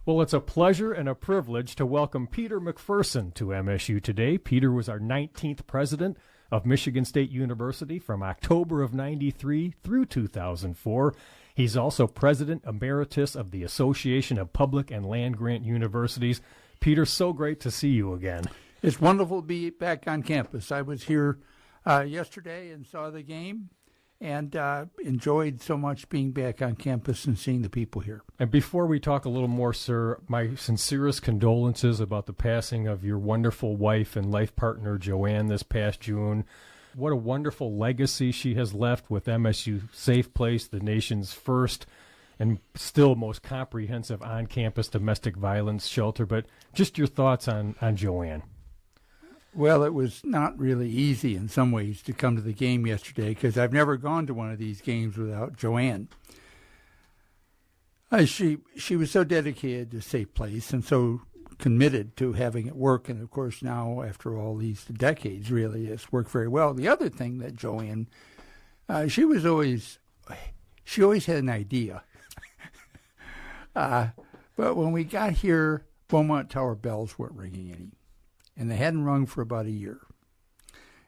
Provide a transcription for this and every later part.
Well, it's a pleasure and a privilege to welcome Peter McPherson to MSU Today. Peter was our 19th president of Michigan State University from October of 93 through 2004. He's also president emeritus of the Association of Public and Land-Grant Universities. Peter, so great to see you again. It's wonderful to be back on campus. I was here yesterday and saw the game and enjoyed so much being back on campus and seeing the people here. And before we talk a little more, sir, my sincerest condolences about the passing of your wonderful wife and life partner, Joanne, this past June. What a wonderful legacy she has left with MSU Safe Place, the nation's first and still most comprehensive on-campus domestic violence shelter. But just your thoughts on Joanne. Well, it was not really easy in some ways to come to the game yesterday because I've never gone to one of these games without Joanne. She was so dedicated to Safe Place and so committed to having it work. And, of course, now, after all these decades, really, it's worked very well. The other thing that Joanne, she always had an idea. But when we got here, Beaumont Tower bells weren't ringing any. And they hadn't rung for about a year.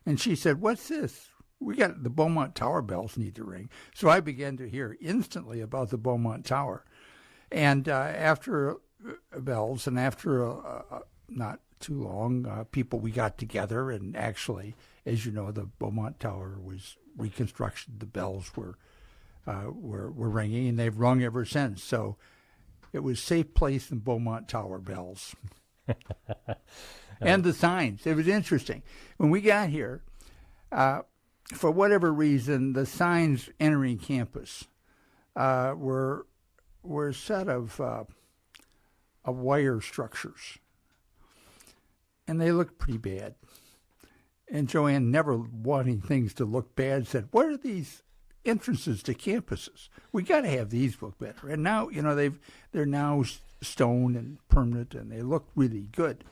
And she said, "What's this? We got the Beaumont Tower bells need to ring." So I began to hear instantly about the Beaumont Tower. And after bells and after not too long, we got together and actually, as you know, the Beaumont Tower was reconstructed. The bells were ringing, and they've rung ever since. So it was Safe Place and Beaumont Tower bells. And the signs. It was interesting. When we got here, for whatever reason, the signs entering campus were a set of wire structures. And they looked pretty bad. And Joanne, never wanting things to look bad, said, "What are these entrances to campuses? We got to have these look better." And now, you know, they're now stone and permanent, and they look really good.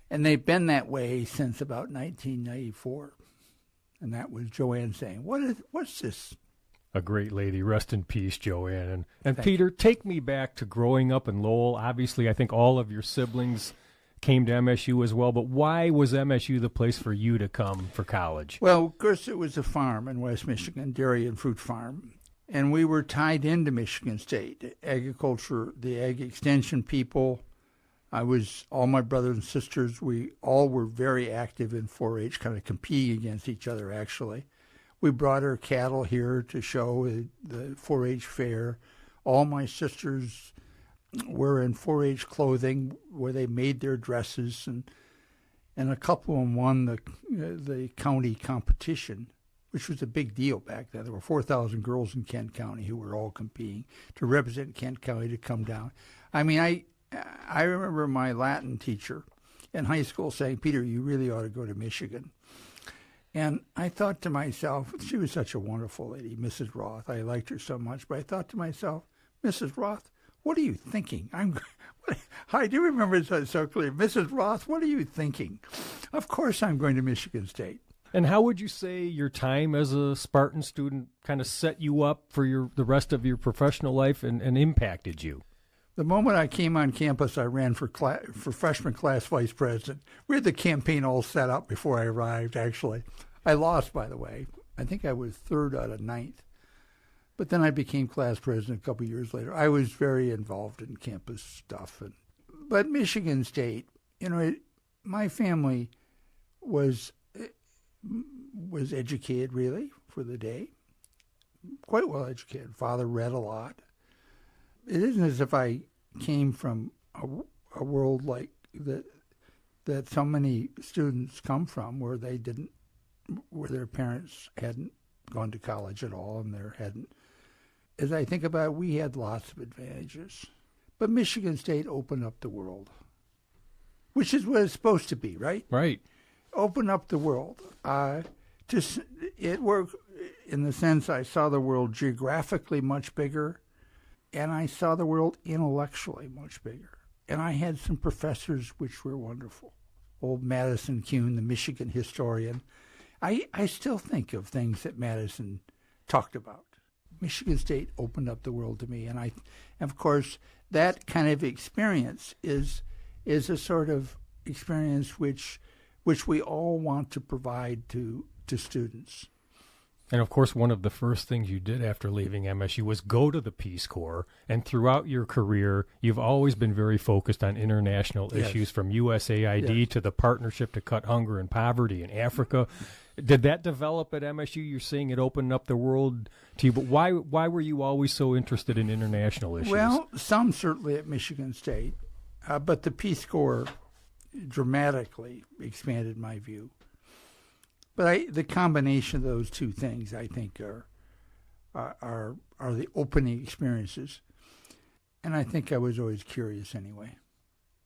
And they've been that way since about 1994. And that was Joanne saying, "What's this?" A great lady. Rest in peace, Joanne. And Peter, take me back to growing up in Lowell. Obviously, I think all of your siblings came to MSU as well. But why was MSU the place for you to come for college? Well, of course, it was a farm in West Michigan, dairy and fruit farm. And we were tied into Michigan State. Agriculture, the ag extension people. All my brothers and sisters, we all were very active in 4-H, kind of competing against each other, actually. We brought our cattle here to show the 4-H fair. All my sisters were in 4-H clothing where they made their dresses, and a couple of them won the county competition, which was a big deal back then. There were 4,000 girls in Kent County who were all competing to represent Kent County to come down. I mean, I remember my Latin teacher in high school saying, "Peter, you really ought to go to Michigan." And I thought to myself, she was such a wonderful lady, Mrs. Roth. I liked her so much, but I thought to myself, "Mrs. Roth, what are you thinking?" I do remember it so clear. "Mrs. Roth, what are you thinking? Of course I'm going to Michigan State." And how would you say your time as a Spartan student kind of set you up for the rest of your professional life and impacted you? The moment I came on campus, I ran for freshman class vice president. We had the campaign all set up before I arrived, actually. I lost, by the way. I think I was 3rd out of 9th. But then I became class president a couple of years later. I was very involved in campus stuff. But Michigan State, you know, my family was educated, really, for the day. Quite well educated. Father read a lot. It isn't as if I came from a world like that so many students come from, where their parents hadn't gone to college at all, and as I think about it, we had lots of advantages. But Michigan State opened up the world, which is what it's supposed to be, right? Right. Open up the world. It worked in the sense I saw the world geographically much bigger, and I saw the world intellectually much bigger. And I had some professors which were wonderful. Old Madison Kuhn, the Michigan historian. I still think of things that Madison talked about. Michigan State opened up the world to me. And of course, that kind of experience is a sort of experience which we all want to provide to students. And of course, one of the first things you did after leaving MSU was go to the Peace Corps. And throughout your career, you've always been very focused on international issues, from USAID to the Partnership to Cut Hunger and Poverty in Africa. Did that develop at MSU? You're seeing it open up the world to you. But why were you always so interested in international issues? Well, some certainly at Michigan State, but the Peace Corps dramatically expanded my view. But the combination of those two things, I think, are the opening experiences. And I think I was always curious anyway.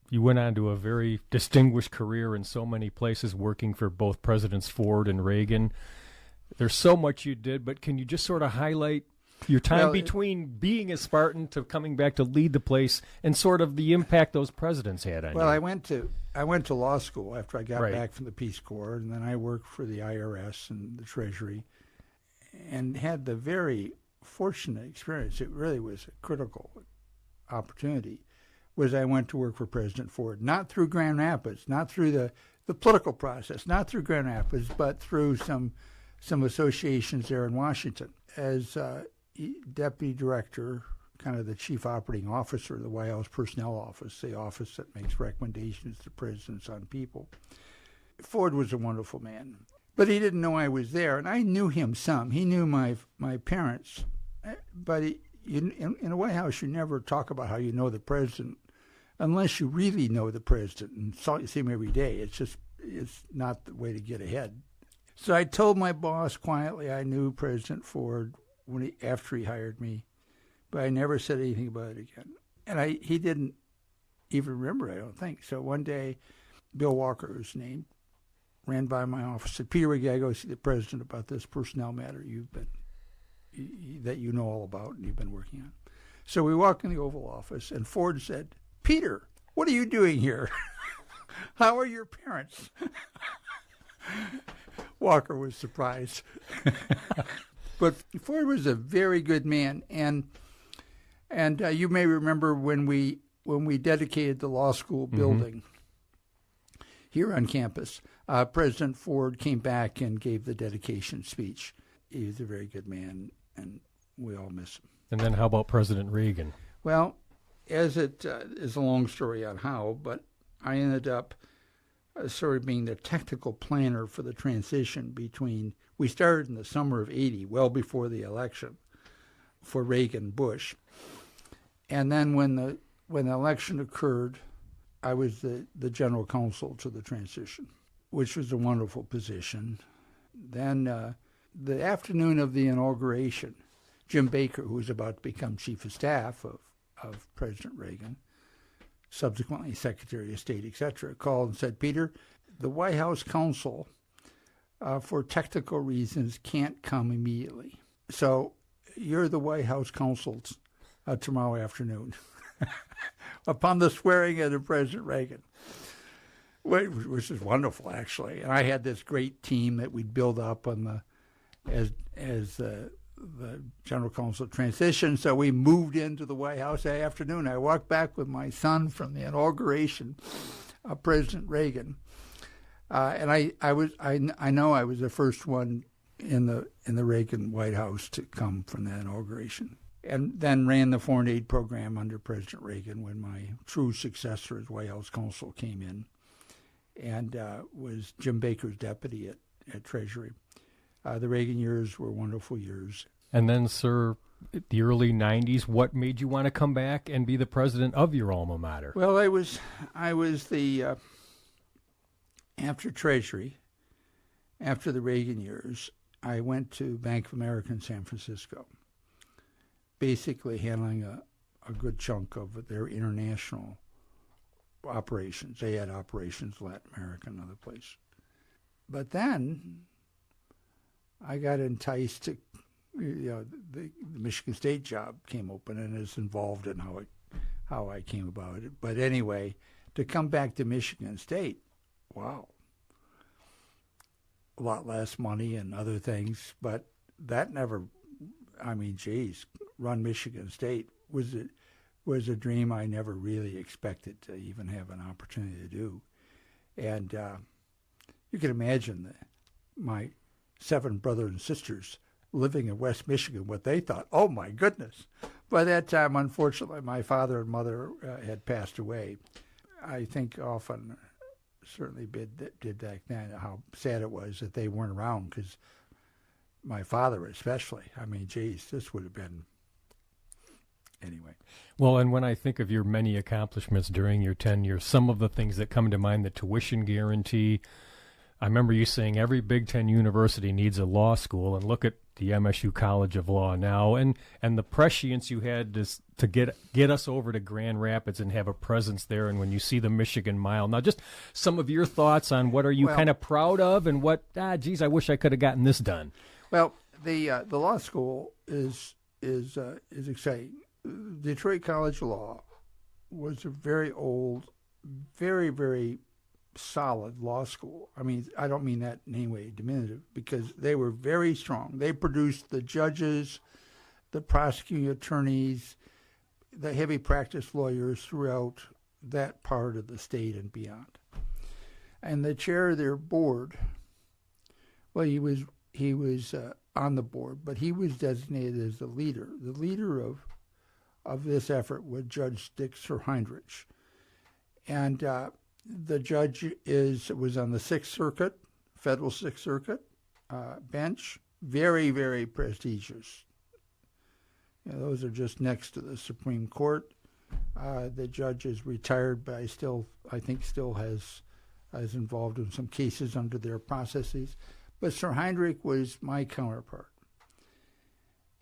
You went on to a very distinguished career in so many places, working for both Presidents Ford and Reagan. There's so much you did, but can you just sort of highlight your time between being a Spartan to coming back to lead the place and sort of the impact those presidents had on you? Well, I went to law school after I got back from the Peace Corps, and then I worked for the IRS and the Treasury, and had the very fortunate experience. It really was a critical opportunity. Was I went to work for President Ford, not through Grand Rapids, not through the political process, not through Grand Rapids, but through some associations there in Washington as deputy director, kind of the chief operating officer of the White House Personnel Office, the office that makes recommendations to presidents on people. Ford was a wonderful man, but he didn't know I was there, and I knew him some. He knew my parents, but in the White House, you never talk about how you know the president unless you really know the president and see him every day. It's not the way to get ahead. So I told my boss quietly I knew President Ford after he hired me, but I never said anything about it again. And he didn't even remember, I don't think. So one day, Bill Walker, whose name, ran by my office, said, "Peter, we got to go see the president about this personnel matter that you know all about and you've been working on." So we walked in the Oval Office, and Ford said, "Peter, what are you doing here? How are your parents?" Walker was surprised. But Ford was a very good man, and you may remember when we dedicated the law school building here on campus, President Ford came back and gave the dedication speech. He was a very good man, and we all miss him. And then how about President Reagan? Well, as it is a long story on how, but I ended up sort of being the technical planner for the transition between. We started in the summer of '80, well before the election, for Reagan-Bush, and then when the election occurred, I was the general counsel to the transition, which was a wonderful position. Then the afternoon of the inauguration, Jim Baker, who was about to become chief of staff of President Reagan, subsequently Secretary of State, etc., called and said, "Peter, the White House counsel, for technical reasons, can't come immediately. So you're the White House counsel tomorrow afternoon," upon the swearing in of President Reagan, which is wonderful, actually. And I had this great team that we'd build up on as the general counsel transition. So we moved into the White House that afternoon. I walked back with my son from the inauguration of President Reagan, and I know I was the first one in the Reagan White House to come from that inauguration, and then ran the foreign aid program under President Reagan when my true successor as White House counsel came in, and was Jim Baker's deputy at Treasury. The Reagan years were wonderful years. And then, sir, the early 90s, what made you want to come back and be the president of your alma mater? Well, I was the, after Treasury, after the Reagan years, I went to Bank of America in San Francisco, basically handling a good chunk of their international operations. They had operations in Latin America and other places. But then I got enticed to, the Michigan State job came open and is involved in how I came about it. But anyway, to come back to Michigan State, wow. A lot less money and other things, but that never, run Michigan State was was a dream I never really expected to even have an opportunity to do. And you can imagine my 7 brothers and sisters living in West Michigan, what they thought. Oh, my goodness. By that time, unfortunately, my father and mother had passed away. I think often, certainly did back then, how sad it was that they weren't around, because my father especially, I mean, geez, this would have been, anyway. Well, and when I think of your many accomplishments during your tenure, some of the things that come to mind, the tuition guarantee. I remember you saying every Big Ten university needs a law school, and look at the MSU College of Law now, and the prescience you had to get us over to Grand Rapids and have a presence there, and when you see the Michigan Mile. Now, just some of your thoughts on what are you kind of proud of, and what, geez, I wish I could have gotten this done. Well, the law school is exciting. Detroit College of Law was a very old, very, very solid law school. I mean, I don't mean that in any way diminutive, because they were very strong. They produced the judges, the prosecuting attorneys, the heavy practice lawyers throughout that part of the state and beyond. And the chair of their board, well, he was on the board, but he was designated as the leader. The leader of this effort was Judge Dick Heinrich. And the judge was on the Sixth Circuit, Federal Sixth Circuit bench, very, very prestigious. You know, those are just next to the Supreme Court. The judge is retired, but I think still has involved in some cases under their processes. But Sir Heinrich was my counterpart.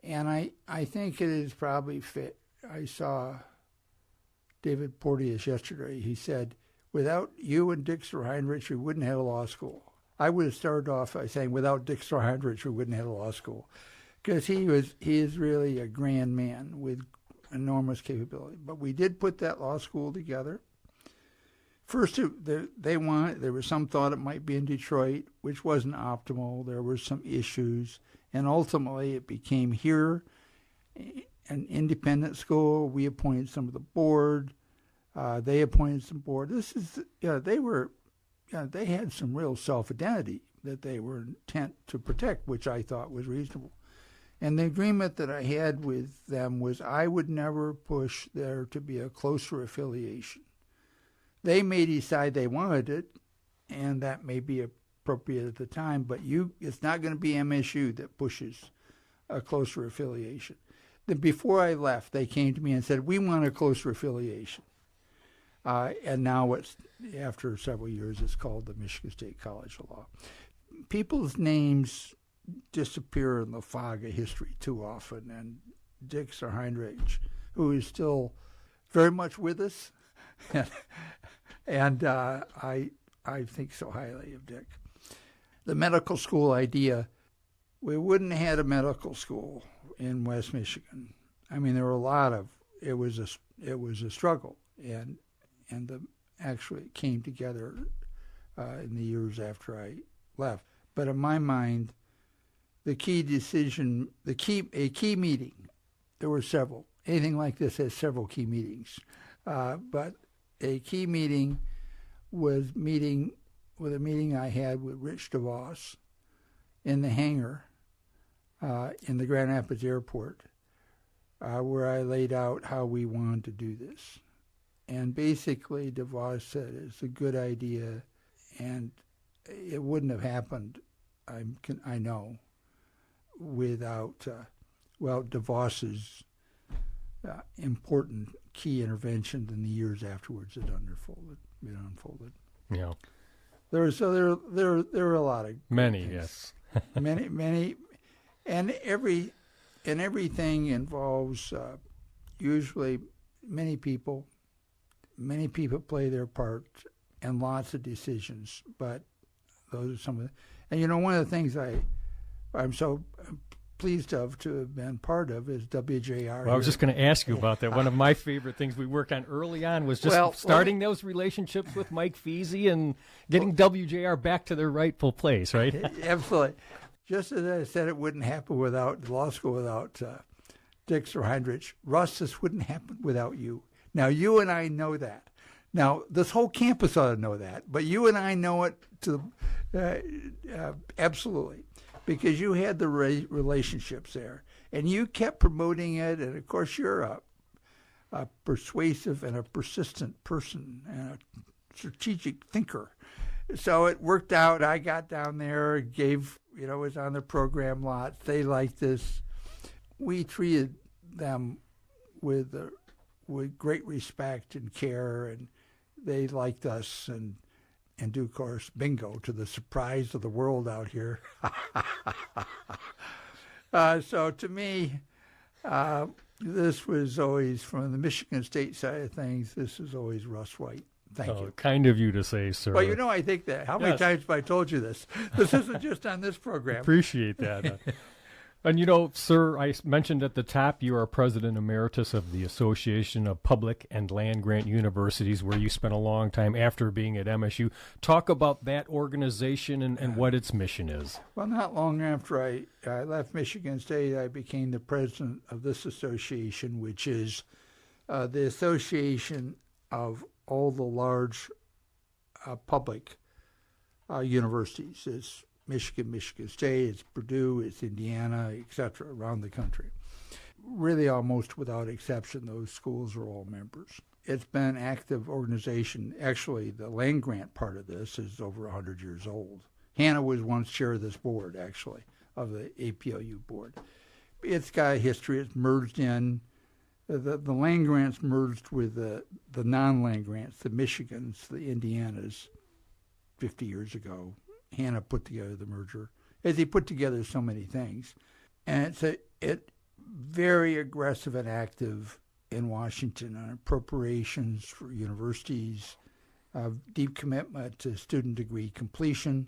And I think it is probably fit. I saw David Porteous yesterday. He said, without you and Dick Heinrich, we wouldn't have a law school. I would have started off by saying, without Dick Heinrich, we wouldn't have a law school. Because he is really a grand man with enormous capability. But we did put that law school together. First, there was some thought it might be in Detroit, which wasn't optimal. There were some issues. And ultimately, it became here, an independent school. We appointed some of the board. They appointed some board. They had some real self-identity that they were intent to protect, which I thought was reasonable. And the agreement that I had with them was I would never push there to be a closer affiliation. They may decide they wanted it, and that may be appropriate at the time, but it's not going to be MSU that pushes a closer affiliation. Then before I left, they came to me and said, we want a closer affiliation. And now after several years, it's called the Michigan State College of Law. People's names disappear in the fog of history too often, and Dick Heinrich, who is still very much with us, and I think so highly of Dick. The medical school idea, we wouldn't have had a medical school in West Michigan. I mean, there were it was a struggle, and actually it came together in the years after I left. But in my mind, a key meeting, there were several. Anything like this has several key meetings. But a key meeting was a meeting I had with Rich DeVos in the hangar in the Grand Rapids Airport, where I laid out how we wanted to do this. And basically, DeVos said it's a good idea, and it wouldn't have happened, I know, without DeVos's important key intervention in the years afterwards that unfolded. Yeah. There are a lot of many, things. Yes. many, and everything involves usually many people. Many people play their part and lots of decisions, but those are some of the. And one of the things I'm so pleased to have been part of is WJR. Well, I was just going to ask you about that. One of my favorite things we worked on early on was just starting those relationships with Mike Feasy and getting WJR back to their rightful place, right? Absolutely. Just as I said, it wouldn't happen without law school, without Dix or Heinrich, Russ, this wouldn't happen without you. Now, you and I know that. Now, this whole campus ought to know that, but you and I know it absolutely, because you had the relationships there, and you kept promoting it, and of course you're a persuasive and a persistent person and a strategic thinker. So it worked out. I got down there, was on the program lot. They liked this. We treated them with great respect and care, and they liked us. And of course, bingo, to the surprise of the world out here. So to me, this was always, from the Michigan State side of things, this is always Russ White. Thank you. Kind of you to say, sir. Well, I think that. How many times have I told you this? This isn't just on this program. Appreciate that. And, sir, I mentioned at the top you are president emeritus of the Association of Public and Land-Grant Universities, where you spent a long time after being at MSU. Talk about that organization and what its mission is. Well, not long after I left Michigan State, I became the president of this association, which is the association of all the large public universities. It's Michigan State, it's Purdue, it's Indiana, etc., around the country. Really, almost without exception, those schools are all members. It's been an active organization. Actually, the land grant part of this is over 100 years old. Hannah was once chair of this board, actually, of the APLU board. It's got a history. It's merged in. The land grants merged with the non-land grants, the Michigans, the Indianas, 50 years ago. Hannah put together the merger, as he put together so many things. And it's very aggressive and active in Washington on appropriations for universities, deep commitment to student degree completion,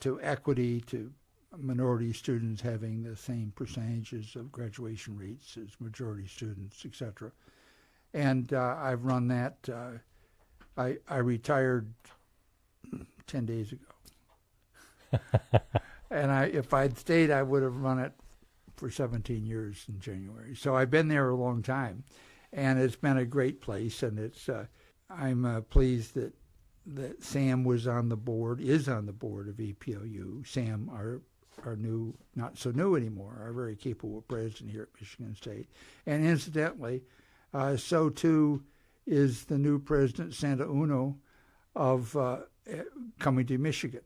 to equity, to minority students having the same percentages of graduation rates as majority students, etc. And I've run that. I retired 10 days ago. And if I'd stayed, I would have run it for 17 years in January. So I've been there a long time, and it's been a great place. And I'm pleased that Sam is on the board of APLU. Sam, our new, not so new anymore, our very capable president here at Michigan State. And incidentally, so too is the new president, Santa Uno, of coming to Michigan.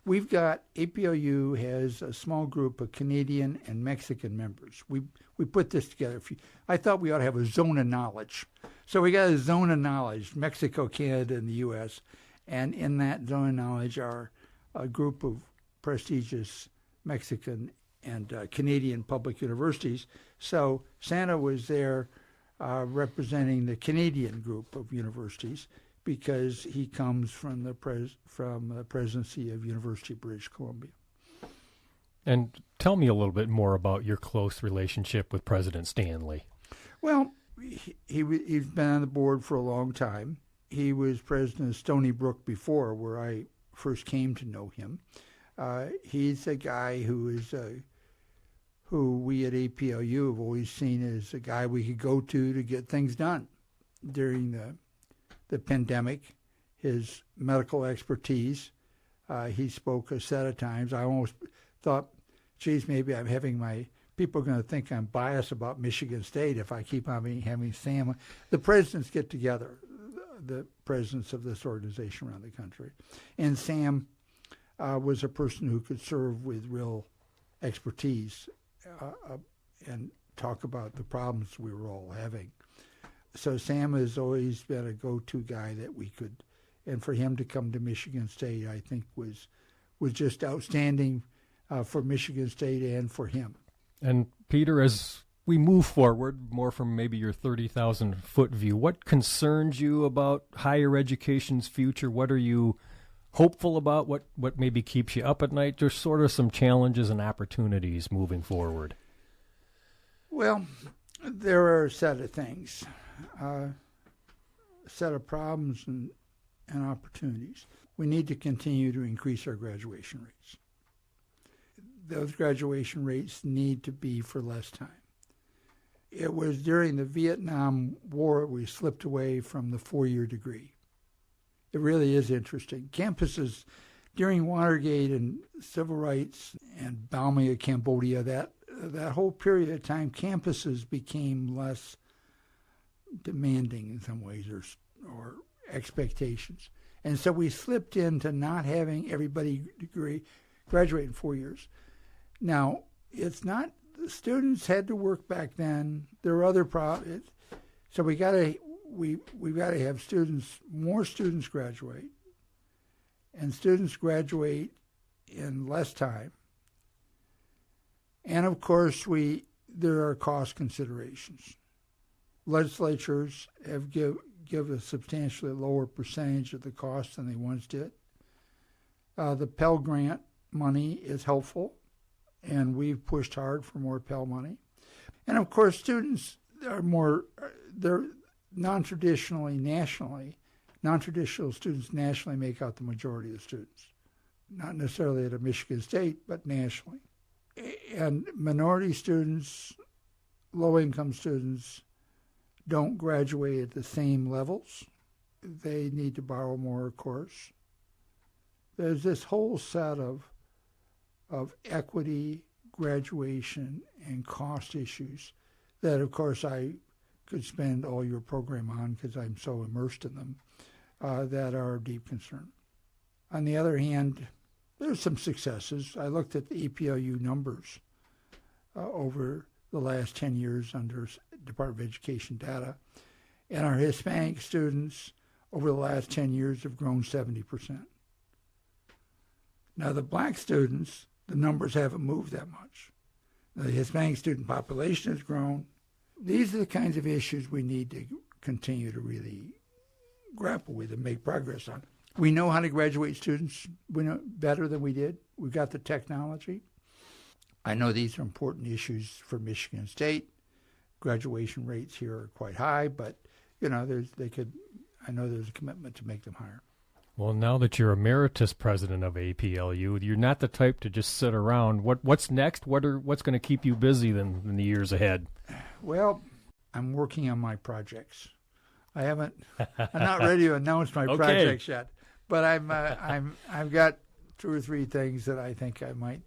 We've got, APLU has a small group of Canadian and Mexican members. We put this together. I thought we ought to have a zone of knowledge. So we got a zone of knowledge, Mexico, Canada, and the U.S., and in that zone of knowledge are a group of prestigious Mexican and Canadian public universities. So Santa was there representing the Canadian group of universities, because he comes from the presidency of University of British Columbia. And tell me a little bit more about your close relationship with President Stanley. Well, he's been on the board for a long time. He was president of Stony Brook before, where I first came to know him. He's a guy who we at APLU have always seen as a guy we could go to get things done during the pandemic. His medical expertise. He spoke a set of times. I almost thought, geez, maybe I'm having people are going to think I'm biased about Michigan State if I keep on having Sam. The presidents get together, the presidents of this organization around the country. And Sam was a person who could serve with real expertise and talk about the problems we were all having. So Sam has always been a go-to guy that we could, and for him to come to Michigan State, I think was just outstanding for Michigan State and for him. And Peter, as we move forward, more from maybe your 30,000-foot view, what concerns you about higher education's future? What are you hopeful about? What maybe keeps you up at night? There's sort of some challenges and opportunities moving forward. Well, there are a set of things. A set of problems and opportunities. We need to continue to increase our graduation rates. Those graduation rates need to be for less time. it was during the Vietnam War we slipped away from the 4-year degree. It really is interesting. Campuses during Watergate and civil rights and bombing of Cambodia, that whole period of time, campuses became less demanding in some ways, or expectations. And so we slipped into not having everybody graduate in 4 years. Now, it's not, the students had to work back then. There were other problems. So we've got to have more students graduate, and students graduate in less time. And of course, there are cost considerations. Legislatures have give a substantially lower percentage of the cost than they once did. The Pell Grant money is helpful, and we've pushed hard for more Pell money. And of course, students they're non-traditional students nationally make out the majority of the students. Not necessarily at a Michigan State, but nationally. And minority students, low-income students, don't graduate at the same levels. They need to borrow more, of course. There's this whole set of equity, graduation, and cost issues that, of course, I could spend all your program on because I'm so immersed in them, that are of deep concern. On the other hand, there's some successes. I looked at the APLU numbers over the last 10 years under Department of Education data, and our Hispanic students over the last 10 years have grown 70%. Now, the black students, the numbers haven't moved that much. The Hispanic student population has grown. These are the kinds of issues we need to continue to really grapple with and make progress on. We know how to graduate students. We know better than we did. We've got the technology. I know these are important issues for Michigan State. Graduation rates here are quite high, but I know there's a commitment to make them higher. Well, now that you're emeritus president of APLU, you're not the type to just sit around. What's next? What's going to keep you busy in the years ahead? Well, I'm working on my projects. I'm not ready to announce my projects yet, but I've got 2 or 3 things that I think I might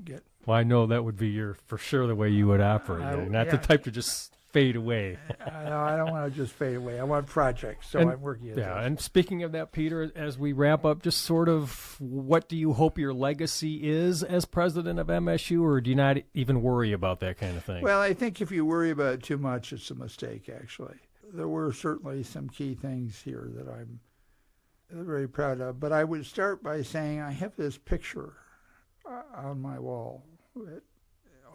get. Well, I know that would be for sure the way you would operate. Not the type to just fade away. No, I don't want to just fade away. I want projects, so I'm working at those. And speaking of that, Peter, as we wrap up, just sort of what do you hope your legacy is as president of MSU, or do you not even worry about that kind of thing? Well, I think if you worry about it too much, it's a mistake, actually. There were certainly some key things here that I'm very proud of, but I would start by saying I have this picture on my wall.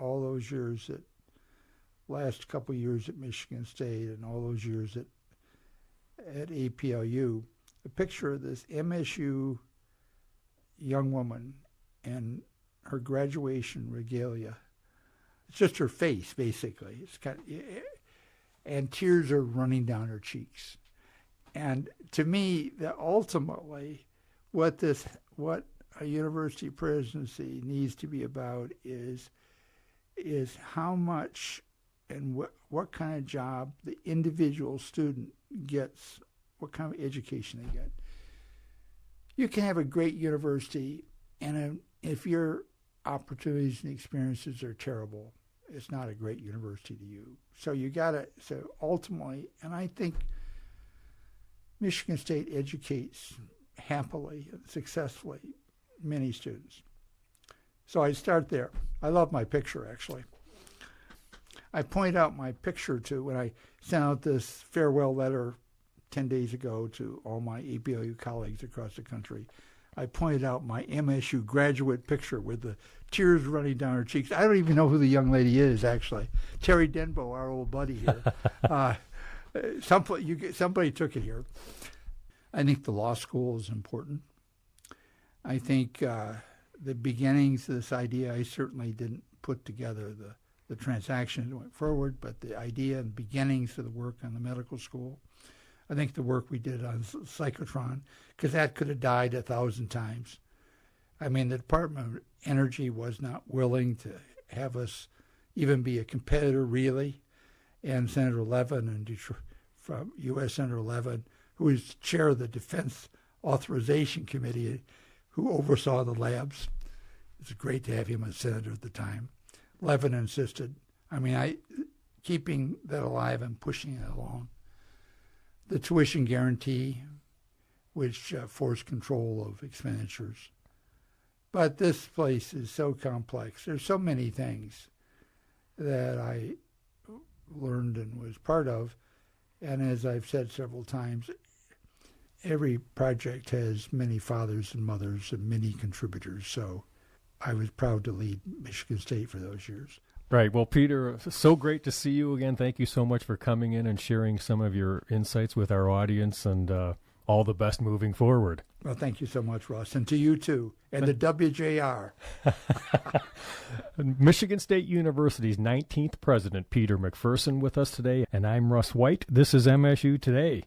All those years, last couple of years at Michigan State and all those years at APLU, a picture of this MSU young woman and her graduation regalia. It's just her face, basically. It's and tears are running down her cheeks. And to me, ultimately, what a university presidency needs to be about is how much and what kind of job the individual student gets, what kind of education they get. You can have a great university, and if your opportunities and experiences are terrible, it's not a great university to you. So so ultimately, and I think Michigan State educates happily and successfully many students. So I start there. I love my picture, actually. I point out my picture when I sent out this farewell letter 10 days ago to all my APLU colleagues across the country. I pointed out my MSU graduate picture with the tears running down her cheeks. I don't even know who the young lady is, actually. Terry Denbo, our old buddy here. Somebody took it here. I think the law school is important. I think the beginnings of this idea, I certainly didn't put together the transactions that went forward, but the idea and beginnings of the work on the medical school. I think the work we did on cyclotron, because that could have died 1,000 times. I mean, the Department of Energy was not willing to have us even be a competitor, really. and Senator Levin in Detroit, from U.S. Senator Levin, who is chair of the Defense Authorization Committee, who oversaw the labs. It's great to have him as senator at the time. Levin insisted, keeping that alive and pushing it along. The tuition guarantee, which forced control of expenditures. But this place is so complex. There's so many things that I learned and was part of. And as I've said several times, every project has many fathers and mothers and many contributors. So I was proud to lead Michigan State for those years. Right. Well, Peter, so great to see you again. Thank you so much for coming in and sharing some of your insights with our audience, and all the best moving forward. Well, thank you so much, Russ, and to you too, and the WJR. Michigan State University's 19th president, Peter McPherson, with us today, and I'm Russ White. This is MSU Today.